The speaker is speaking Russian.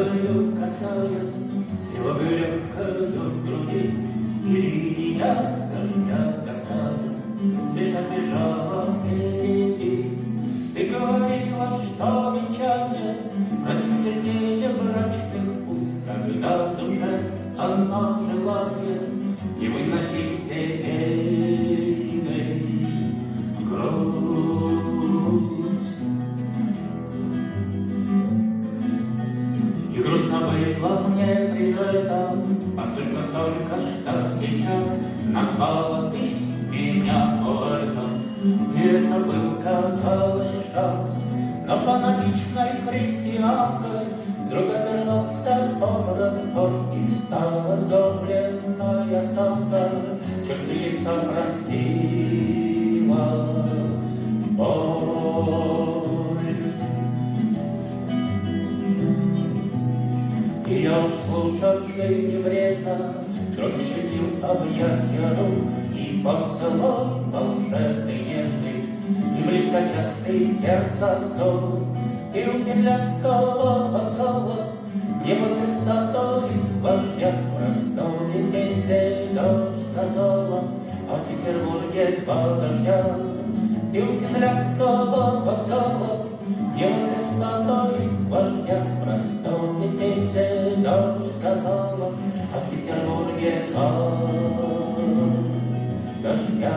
Легкою касаясь, слева легкою в груди, и линия дождя касаясь, спеша бежала впереди. Ты говорила, что венчание родит сильнее брачных уз, когда в душе оно желает не выносить семейной груз. И грустно было мне при этом, поскольку только что сейчас назвала ты меня поэтом. И это был, казалось, шанс, но фанатичной христианкой вдруг обернулся образ твой, и стала сгорбленная самка, черты лица пронзила боль. И я уж слушавший небрежно, вдруг ощутил объятья рук и поцелуй волшебный нежный, и близко частый сердца стук. И у финляндского вокзала, где возле статуи вождя в Ростове Пензе дождь сказала, а в Петербурге два дождя. И у финляндского вокзала, где возле статуи вождя в Ростове Пензе дождь сказала, а в Петербурге два дождя.